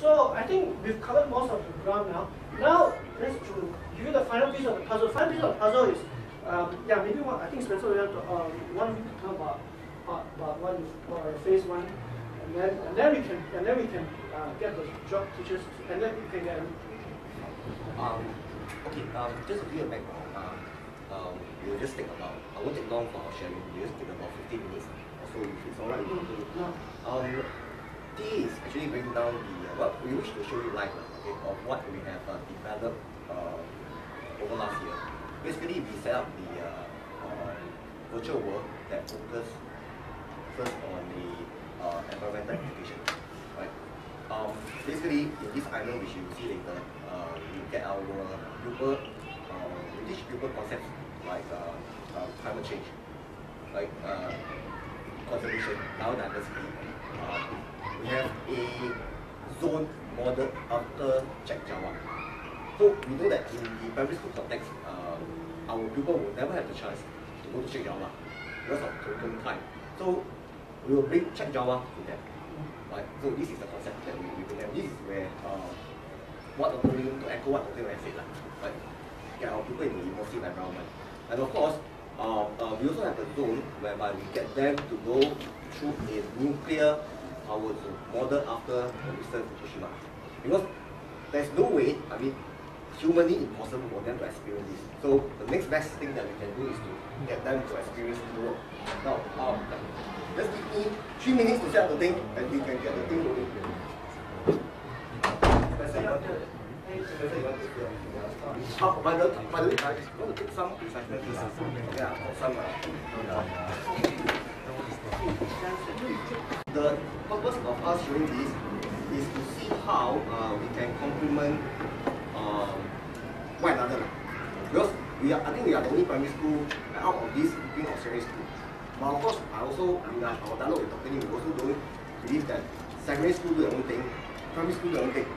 So I think we've covered most of the ground now. Now let's give you the final piece of the puzzle. Final piece of the puzzle is yeah, maybe one. I think Spencer will have to one about phase one, and then we can get the job teachers, and then we can get. Okay. Just to give a background. We'll just take about. I won't take long for our sharing. We'll just take about 15 minutes or so if it's alright. No. This is actually breaking down the what we wish to show you live, okay, of what we have developed over last year. Basically, we set up the virtual world that focuses first on the environmental application. Right. Basically, in this island, which you will see later, we get our pupil, we teach pupil concepts like climate change, like conservation, biodiversity. We have a zone modeled after Czech Java. So we know that in the primary school context, our pupil will never have the chance to go to Czech Java because of curriculum time. So we will bring Czech Java to them. Right? So this is the concept that we bring them. This is where what Dr. Lim, to echo what Dr. Lim said, right? Get our people in the immersive environment. And of course, we also have a zone whereby we get them to go through a nuclear power zone modeled after Mr. Fukushima. Because there's no way, I mean, humanly impossible for them to experience this. So the next best thing that we can do is to get them to experience the world. Now, just give me 3 minutes to set up the thing and you can get the thing rolling. By the way, I want to take some precisely pieces. Yeah, some. The purpose of us showing this is to see how we can complement one another. Because I think we are the only primary school out of this being Australian school. But of course, I also, in our dialogue with Dr. Lim, we also don't believe that secondary school do their own thing, primary school do their own thing.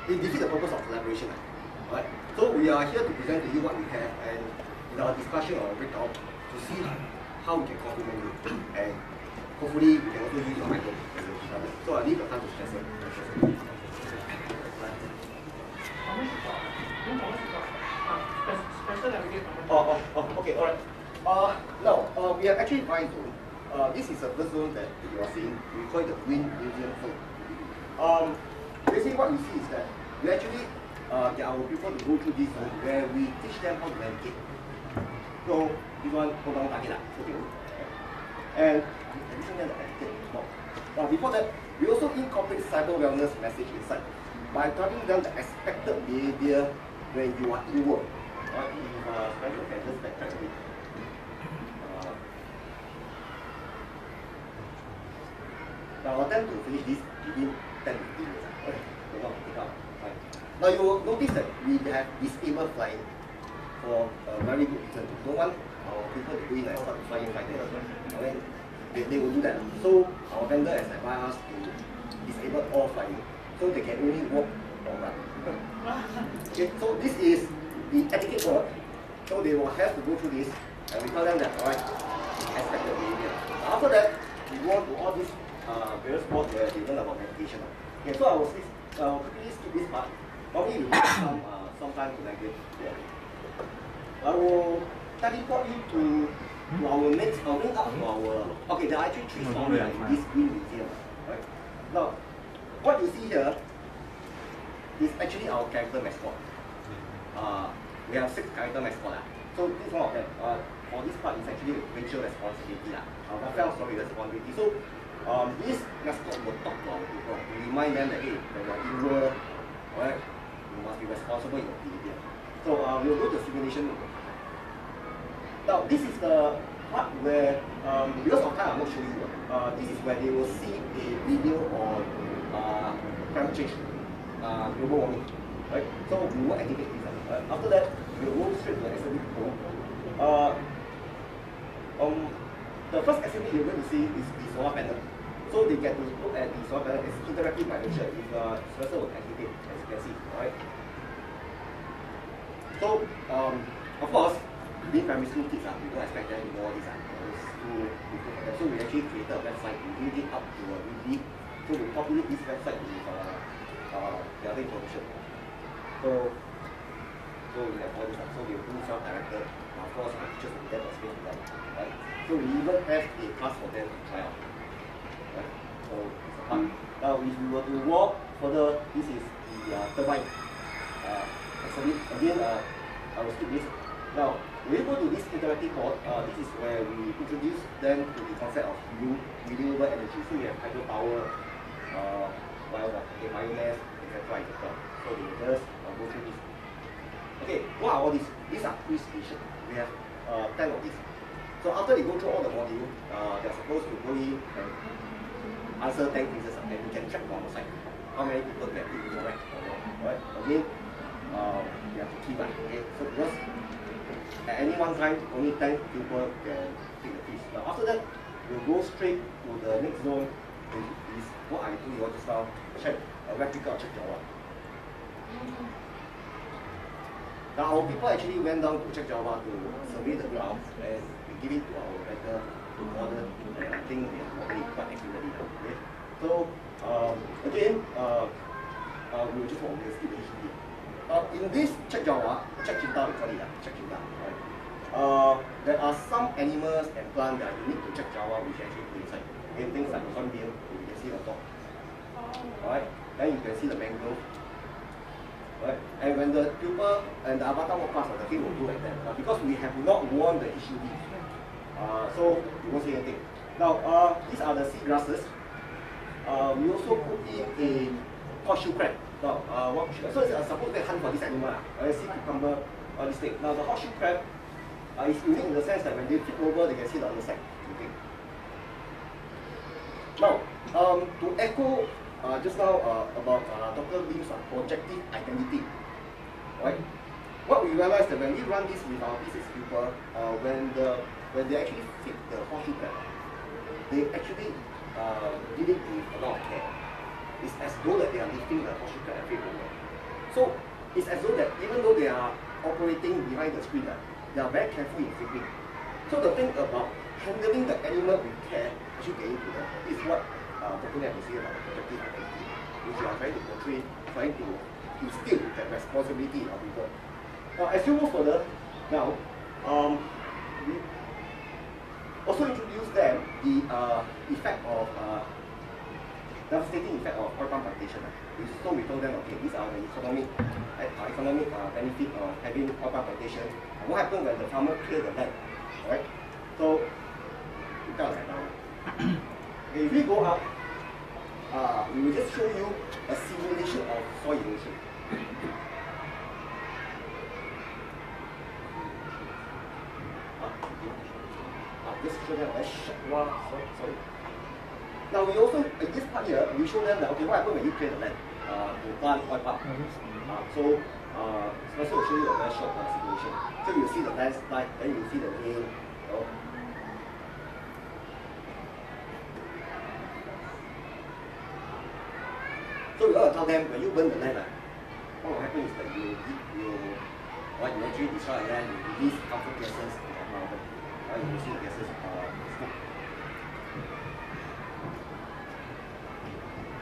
It defeats the purpose of collaboration. Right? So we are here to present to you what we have, and in our discussion or breakout to see how we can complement it, and hopefully we can also use your microphone. So I leave the time to Spencer. Okay, alright. Now, we have actually 5 zones. This is the first zone that you are seeing. We call it the green museum zone. Basically what you see is that we actually get our people to go through this zone where we teach them how to navigate. So this one, hold on, okay. And additionally, the etiquette box. Now before that, we also incorporate cyber wellness message inside by telling them the expected behavior when you are in work. Right? If Spencer can just backtrack a bit. Now I'll attempt to finish this within 10 to 15 minutes. Okay. Now you will notice that we have disabled flying for a very good reason. We don't want our people to go in and start flying fighters. Okay? They will do that. So our vendor has advised us to disable all flying, so they can only walk or run. Okay, so this is the etiquette work. So they will have to go through this, and we tell them that, alright, expected behavior. After that, we go on to all these various boards where they learn about meditation. Okay, so I will quickly skip this part. Probably we will have some time to navigate. I will teleport you to our next, bring up to our, okay, there are actually 3 stories in this green museum. Right? Now, what you see here is actually our character mascot. We have 6 character mascots. So this is one of them. For this part, it's actually racial responsibility. Welfare story responsibility. So this mascot will talk to our people to remind them that, hey, when you're in work, right, you must be responsible in your behavior. So we'll go to simulation. Now this is the part where, because of time, I'm not showing you. This is where they will see a video on climate change, global warming. Right? So we will activate this. After that, we will go straight to the assembly pro. The first assembly you're going to see is the solar panel. So they get to look at the solar panel. It's interactive by nature. If Spencer will activate, as you can see. Right? So, of course, being primary school kids, we don't expect them to know all these. So we actually created a website. We link it up to a weekly So we populate this website with the other information. So we have all this. So we do self-directed. Of course, the teachers will get explain to them. Right? So we even have a class for them to try out. Right? So it's fun. Now, if we were to walk further, this is the turbine. Again, I will skip this. Now, when you go to this interactive board, this is where we introduce them to the concept of renewable energy. So we have hydropower, biomass, etc. So they will just go through this. Okay, what are all these? These are quiz stations. We have 10 of these. So after they go through all the modules, they're supposed to go in and answer 10 quizzes, and we can check on the side how many people get it correct or not. Right? Again, you have to keep that. Okay, so because at any one time, only 10 people can take the quiz. Now after that, we'll go straight to the next zone, which is what I told you just now, check a replica of check Java. Now our people actually went down to check Java to survey the ground, and we give it to our writer to model, and I think they have modeled it quite accurately now. Okay? So again, we will just want to skip the history. In this check Java, check Cinta, we call it check Cinta. Right? There are some animals and plants that are unique to check Java which actually put inside. Okay? Things like the hornbill, you can see on top. Alright? Then you can see the mangrove. Right? And when the pupil and the avatar walk past, the thing will go like that. Because we have not worn the HUD. So you won't see anything. Now, these are the sea grasses. We also put in a horseshoe crab. Now, so it's supposed to be a hunt for this animal. Sea cucumber, this thing. Now, the horseshoe crab is unique in the sense that when they flip over, they can see the other side. Okay. Now, to echo just now about Dr. Lim's projective identity, right? What we realized that when we run this with our P6 pupil, when they actually fit the horseshoe crab, they actually did it with a lot of care. It's as though that they are lifting the horseshoe crab and flip over. So it's as though that even though they are operating behind the screen, they are very careful in flipping. So the thing about handling the animal with care, actually getting to that, is what Dr. Lim was saying about the projective identity, which you are trying to portray, trying to instill that responsibility in our people. Now, as you move further, now, we also introduce them the effect of devastating effect of oil palm plantation. So we told them, okay, these are the economic benefit of having oil palm plantation. And what happens when the farmer clear the land, right? So we got that now. If we go up, we will just show you a simulation of soil erosion. Just show them a short sorry. Now we also, in this part here, we show them that, okay, what happens when you clear the land to plant oil palm. So Spencer will show you a very short simulation. So you'll see the landslide, then you'll see the rain. So we ought to tell them, when you burn the land, what will happen is that you actually destroy the land, you release harmful gases in the environment. You will see the gases smoke.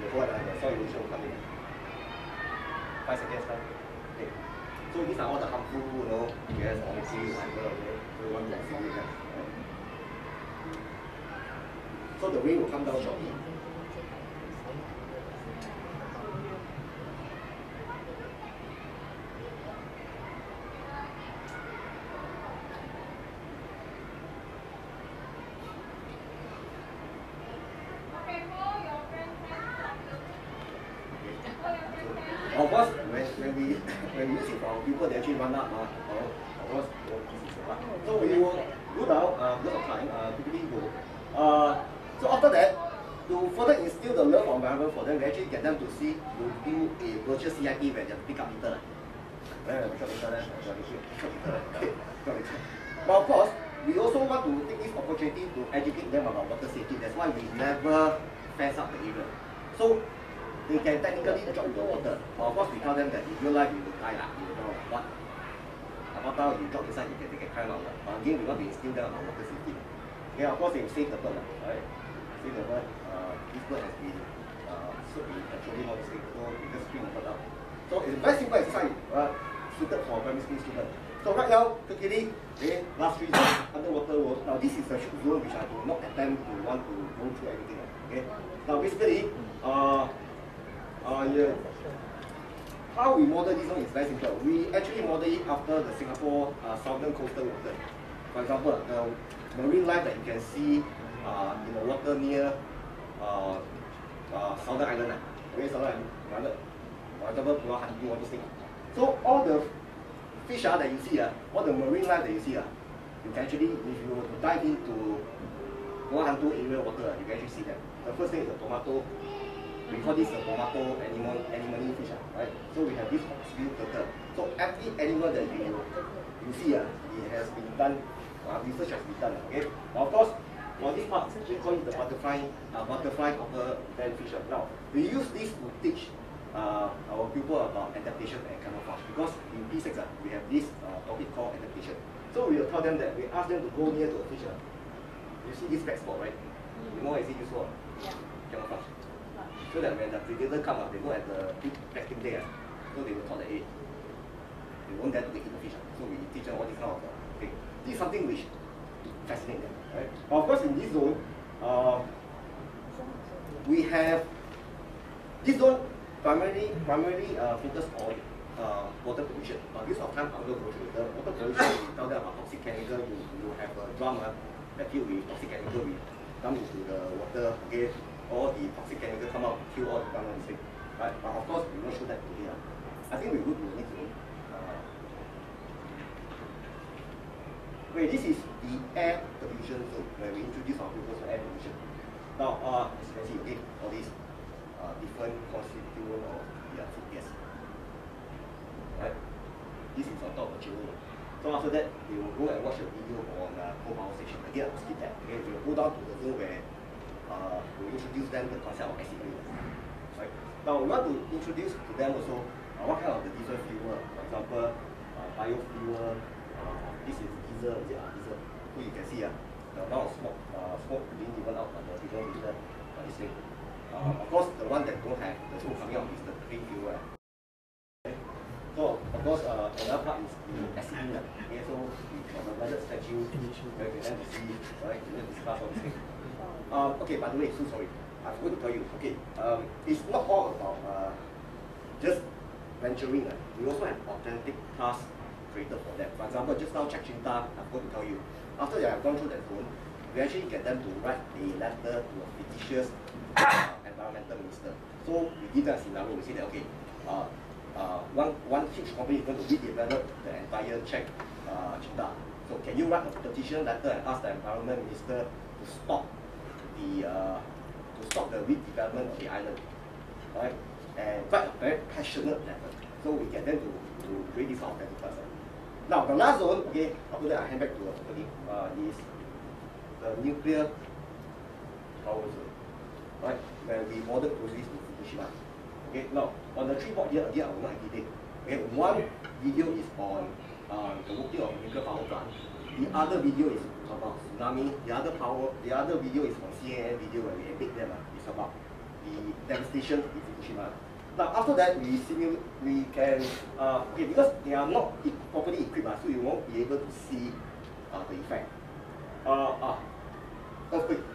Before the soil erosion will come in. 5 seconds time. Okay. So these are all the harmful, gas, obviously, whatever, okay? So we want to simulate that. Right? So the rain will come down shortly. Of course, when we use it for our people, they actually run up. Of course, so we will go down because of time. Quickly go. So after that, to further instill the love of environment for them, we actually get them to see, to do a virtual CIP where they pick up litter. But of course, we also want to take this opportunity to educate them about water safety. That's why we never fence up the area. So they can technically drop into the water. But of course, we tell them that in real life you will die, you will know what. After you drop inside, they can climb out. But again, we want to instill them about water safety. Okay, of course, they save the bird, right? Save the bird. This bird has been should be controlling all these things. So we just screen it out. So it's a very simple exercise, suited for primary school students. So right now, quickly, okay, last 3 zones, underwater world. Now this is a shoot zone which I do not attempt to want to go through everything. Okay. Now basically, yeah, how we model this one is very simple. We actually model it after the Singapore southern coastal water. For example, the marine life that you can see in the water near Southern Island. Okay, Southern Island. For example, Pulau Kuo Chuan, all these things. So all the fish that you see, all the marine life that you see, you can actually, if you were to dive into Pulau Kuo Chuan area water, you can actually see them. The first thing is the tomato. We call this the tomato animal fish, right? So we have this hawksbill turtle. So every animal that you see, it has been done, research has been done. Okay. Now of course, for this part, we call it the butterfly copper band fish. Now we use this to teach our pupil about adaptation and camouflage, because in P6 we have this topic called adaptation. So we will tell them that we ask them to go near to a fish. You see this black spot, right? You know what is it used for? Yeah. Camouflage. So that when the predator come they look at the big black thing there, so they will thought that they won't dare to eat the fish. So we teach them all this kind of thing. This is something which fascinates them, right? But of course, in this zone, we have this zone primarily focus on water pollution. This of time I will go through the water pollution. We tell them about toxic chemical. You have a drum that filled with toxic chemical. We dump into the water. Okay, all the toxic chemical come out, kill all the plant and things. Right? But of course, we won't show that today. I think we would need to. Wait, this is the air pollution zone where we introduce our pupils to air pollution. Now, as you can see, okay, all these different constituents of food gas. Right? This is on top of the chiller. So after that, they will go and watch a video on coal power station. Again, I'll skip that. Okay, we will go down to the zone where we introduce them the concept of acid rain. Right? Now, we want to introduce to them also what kind of the different fuel. For example, biofuel. This is diesel. Diesel. So you can see the amount of smoke being given out by the diesel this thing. Of course, the one that don't have the smoke coming out is the clean fuel. Okay. So, of course, another part is the acid. Okay, so we have a budget statue where we can see, right, we can discuss all these things. Okay, by the way, so sorry, I forgot to tell you. Okay, it's not all about just venturing. We also have authentic tasks created for them. For example, just now Check Chinta, I forgot to tell you. After they have gone through that zone, we actually get them to write a letter to a fictitious environmental minister. So we give them a scenario. We say that okay, one huge company is going to redevelop the entire Czech Chinta. So can you write a petition letter and ask the environment minister to stop the redevelopment of the island, right? And write a very passionate letter. So we get them to create this authentic person. Now the last zone, okay, after that I hand back to a colleague, is the nuclear power zone, right? Where we model process to Fukushima. Okay, now on the 3 board here, again I will not detail. Okay, one video is on the working of nuclear power plant. The other video is about tsunami. The other video is from CNN video where we epic them. It's about the devastation in Fukushima. Now after that we can okay, because they are not properly equipped, so you won't be able to see the effect. Earthquake.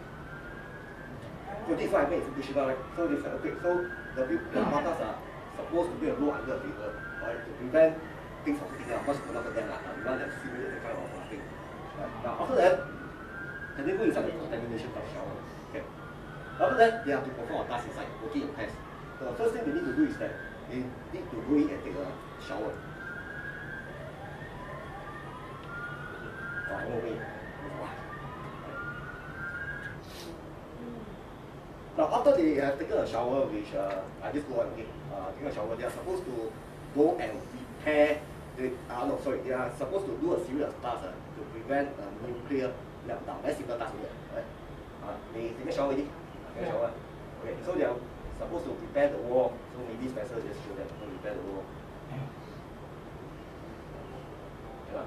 So this one I made in Fukushima, right? So this earthquake. So the avatars are supposed to be a low under a table, right, to prevent things from hitting up. Of course, not them, we want them to simulate the kind of thing. Right. Now after that, can they go inside the contamination of shower? Okay. After that, they have to perform a task inside, working in pairs. So the first thing they need to do is that they need to go in and take a shower. No way. Now after they have taken a shower, which I just go on again, taking a shower, they are supposed to go and repair. They are supposed to do a series of tasks to prevent a nuclear meltdown. Very simple task, right? They take a shower already. Take a shower. Okay, so they are supposed to prepare the wall. So maybe Spencer just show them how to prepare the wall. Yeah.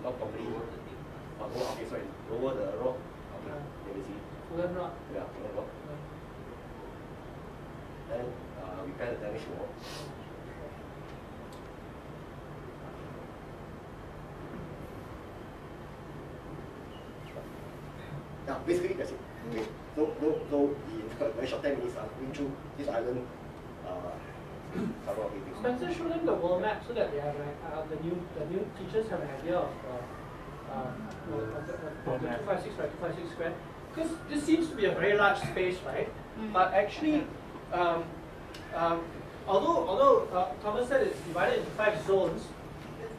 Not properly. Okay, sorry. Lower the rock. Okay, let me see. Yeah, repair the damaged wall. Yeah, basically that's it. Okay. So in a very short 10 minutes, going through this island, cover of everything. Spencer, show them the world map so that they have the new teachers have an idea of the 256 by 256 square. Because this seems to be a very large space, right? But actually, although Thomas said it's divided into 5 zones,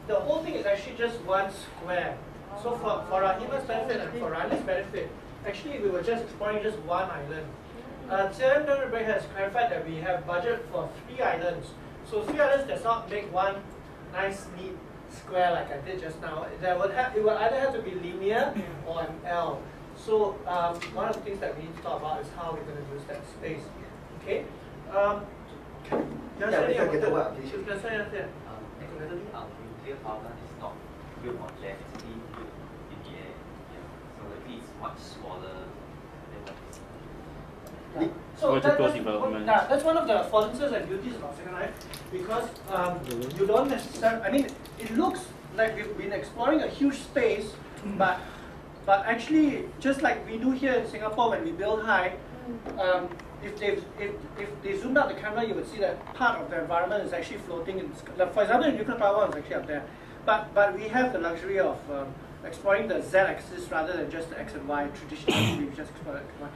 the whole thing is actually just one square. So for Rahima's benefit and for Riley's benefit, actually we were just exploring just one island. Serenberg has clarified that we have budget for 3 islands. So 3 islands does not make one nice neat square like I did just now. It would either have to be linear or an L. So one of the things that we need to talk about is how we're going to use that space. Okay. Definitely, our nuclear power plant is not built on land, it's being built in the air. Yeah. So it's much smaller than what is. So that's one of the affordances and beauties of Second Life, because you don't necessarily, I mean, it looks like we've been exploring a huge space, but actually, just like we do here in Singapore when we build high, if they zoomed out the camera, you would see that part of the environment is actually floating in the sky. Like, for example, the nuclear power is actually up there. But we have the luxury of exploring the z-axis rather than just the x and y. Traditionally, we just explore x and y.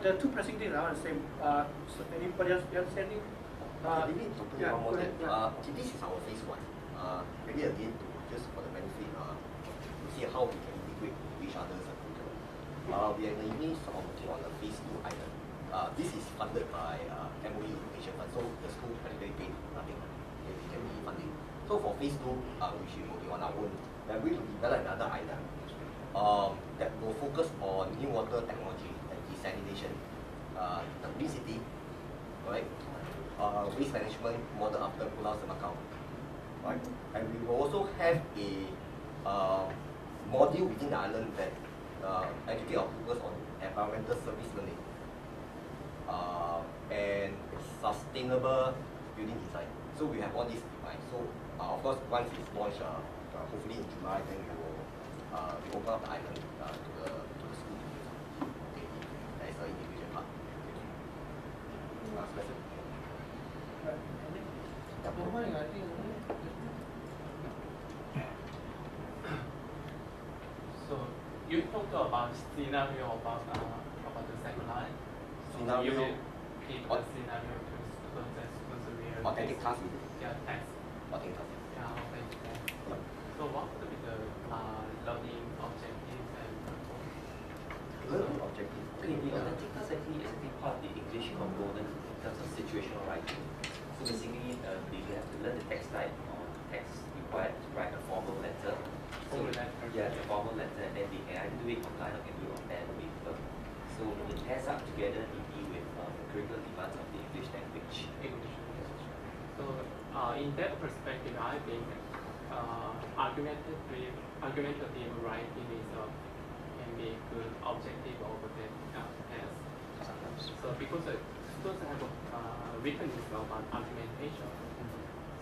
There are 2 pressing things I want to say. So anybody else you have to say anything? Maybe to put one more thing. This is our phase 1. Maybe again, just for the benefit, to see how we can integrate with each other's curriculum. We are mainly working on the phase 2 island. This is funded by MOE Education Fund, so the school practically paid nothing. It can be funding. So for phase 2, which we will be on our own, we are going to develop another island that will focus on new water technology and desalination, the green city, right? Waste management model after Pulau Semakau, right? And we will also have a module within the island that educate our pupils on environmental service learning and sustainable building design. So we have all these defined. So of course, once it's launched, hopefully in July, then we will open up the island to the school. Okay, that is the individual part. Specific. So you talked about scenario about the second line. Scenario. You keep the scenario to severe. Authentic task. Yeah, thanks. Authentic task. Yeah, authentic task. So what would be the learning objectives and Learning objective. Okay, the authentic task actually is part of the English component in terms of situational writing. So basically, you have to learn the text type or text required to write a formal letter. So yeah, the formal letter, and then they can either do it online or can do it on pen or paper. So it pairs up together neatly with the curriculum demands of the English language. So in that perspective, I think argumentative writing is can be a good objective over the test. So because students have written this about argumentation,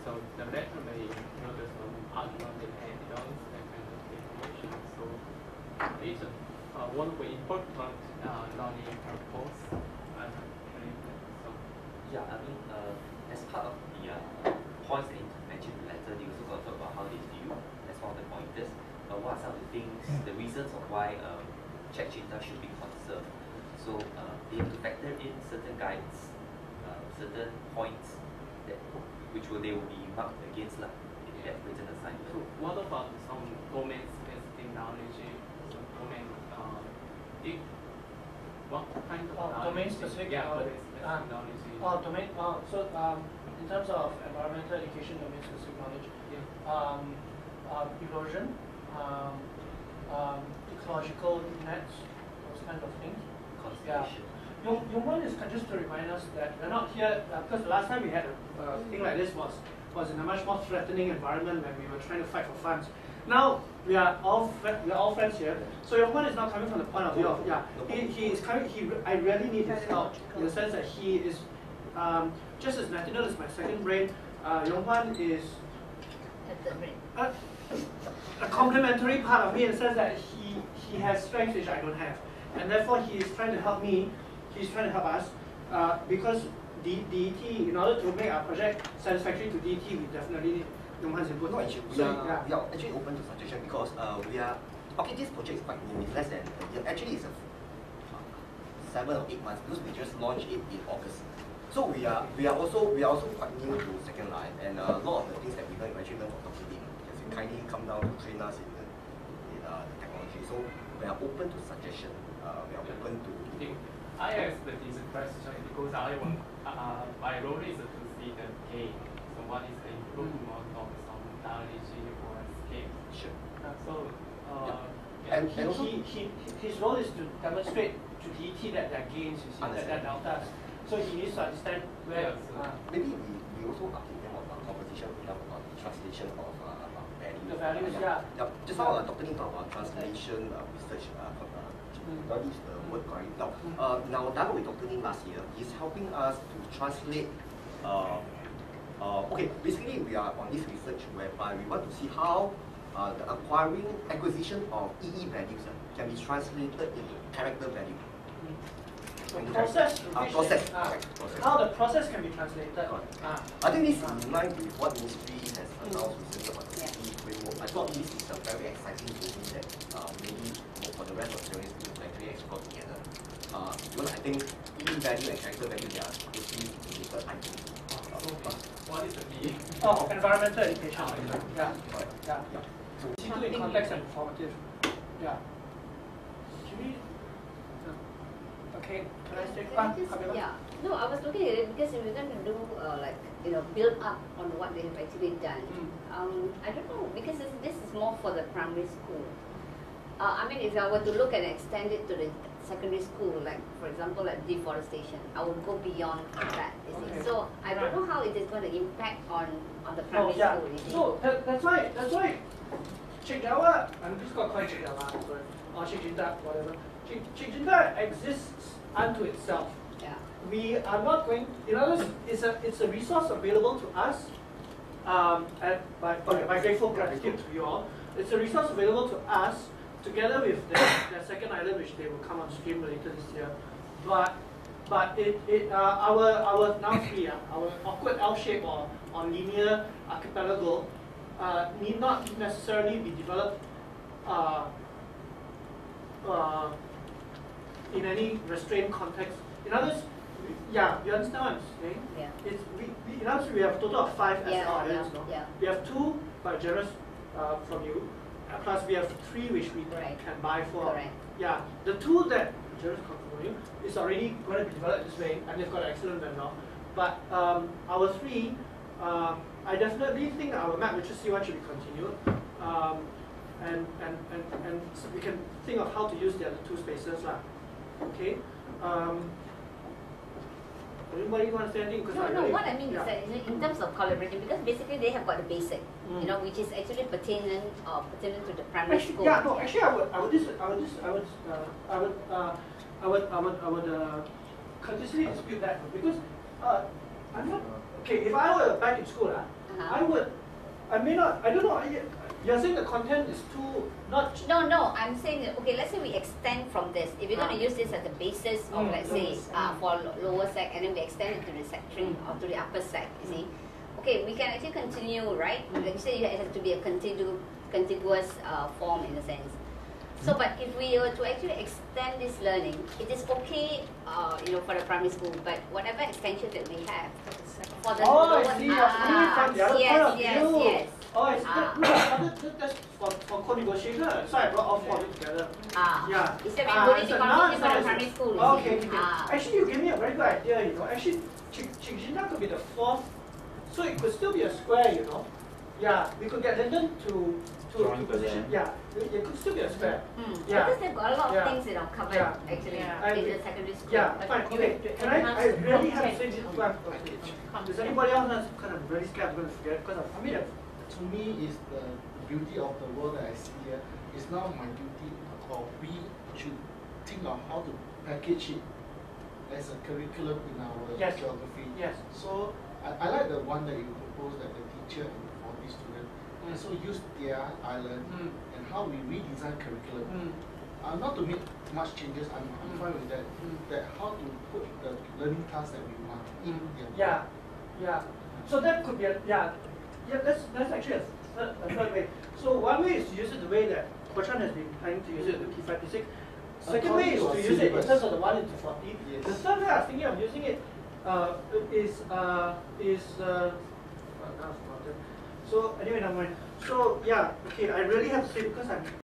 so the letter may notice some argument and evidence, that kind of information. So it's one way important learning purpose. So Yeah, I mean, as part of the points that you mentioned in the letter, you also got to talk about how they view as one of the pointers. What are some of the things, the reasons of why check data should be conserved. So they have to factor in certain guides, certain points that they will be marked against if they have written assignment. So what about some domain-specific knowledge? Some domain, what kind of domain-specific knowledge? So in terms of environmental education, domain-specific knowledge, erosion, ecological nets, those kind of things. Conservation. Your one is just to remind us that we're not here because the last time we had a thing like this was in a much more threatening environment when we were trying to fight for funds. Now we are all friends here. So your one is not coming from the point of view of he is coming. I really need his help in the sense that he is just as Nathaniel is my second brain, Yonghwan is a complementary part of me in the sense that he has strengths which I don't have. And therefore he is trying to help me, he's trying to help us, because DET, in order to make our project satisfactory to DET, we definitely need Yonghwan's input. No issue. We are actually open to suggestion because we are, okay, this project is quite new, it's less than a year. Actually it's a 7 or 8 months because we just launched it in August. So we are also quite new to Second Life, and a lot of the things that we learn actually learn from Dr. Lim. He kindly come down to train us in the technology. So we are open to suggestion. We are open to. I expect this question because my role is to see the gain. So what is the improvement of some knowledge or skill? Sure. So and also his role is to demonstrate to DET that there are gains, you see, that there are deltas. So he needs to understand where. Maybe we also update them on conversation with them about translation of values. The values, yeah. Just now Dr. Ling talked about translation research. What is the word correct? Now, in our dialogue with Dr. Ling last year, he's helping us to translate. Okay, basically we are on this research whereby we want to see how the acquisition of EE values can be translated into character value. The process, process. How the process can be translated. I think this is in line with what ministry has announced recently about the EE framework. I thought this is a very exciting movie that maybe for the rest of the students to actually explore together. Because I think EE value and character value, they are closely related items. What is the EE? Oh, environmental education. Yeah. So, Particularly complex and informative. Yeah. Should we? Okay, can I take one? Yeah. No, I was looking at it because if we're going to do build up on what they have actually done. I don't know because this is more for the primary school. I mean, if I were to look and extend it to the secondary school, like for example, like deforestation, I would go beyond that. You see. So I don't know how it is going to impact on the primary school. You see. So that's why. Cik Jawa, I'm just going to call it Cik Jawa, sorry, or Cik Jinda, whatever. Cik Jinda exists unto itself. Yeah. We are not going. In other words, it's a resource available to us. By grateful gratitude to you all, it's a resource available to us together with the second island, which they will come on stream later this year. But our now three, our awkward L shape or linear archipelago need not necessarily be developed in any restrained context. In other words, you understand what I'm saying? Yeah. In other words, we have a total of 5 SL islands. Yeah. We have 2 by generous from you, plus we have 3 which we can buy for. Correct. Yeah, the 2 that generous come from you is already going to be developed this way, and they've got an excellent vendor. But our 3, I definitely think our map literacy one should be continued, and so we can think of how to use the other 2 spaces lah. Okay. Anybody want to say anything? No. What I mean is that in terms of collaboration, because basically they have got the basic, which is actually pertinent to the primary school. Yeah, no. Actually, I would courteously dispute that because I'm not okay. If I were back in school, I would. I may not. I don't know. You're saying the content is too not. No. I'm saying that, okay. Let's say we extend from this. If we're going to use this as the basis of, let's say, for lower sec, and then we extend it to the sec 3 or to the upper sec. You see, okay, we can actually continue, right? Like you said, it has to be a contiguous form in a sense. So, but if we were to actually extend this learning, it is okay, for the primary school. But whatever extension that we have for the lower, I see. From the other point of view. Yes. Oh, I see. That's for co-negotiation. So I brought all 4 of it together. Yeah. Instead of going to continue for the primary school. Okay. Actually, you gave me a very good idea. Actually, Chigjinda could be the 4th, so it could still be a square. Yeah, we could get Linden to position. Yeah, it could still be a square. Yeah. Because they've got a lot of things covered actually in the secondary school. Yeah, fine. Okay. Can I really have to say this one? Does anybody else that's kind of really scared I'm going to forget? Because I mean, to me, is the beauty of the world that I see here. It's now my duty, or we should think of how to package it as a curriculum in our Yes. geography. Yes. So I like the one that you proposed that the teacher and the 40 students also use their island and how we redesign curriculum. Not to make much changes, I'm fine with that. That how to put the learning tasks that we want in their So that could be that's actually a third way. So one way is to use it the way that Kuo Chuan has been planning to use it in the P56. Second way is to use it in terms of the 1 into 40. Yes. The third way I was thinking of using it so anyway, never mind. So yeah, okay, I really have to say because I'm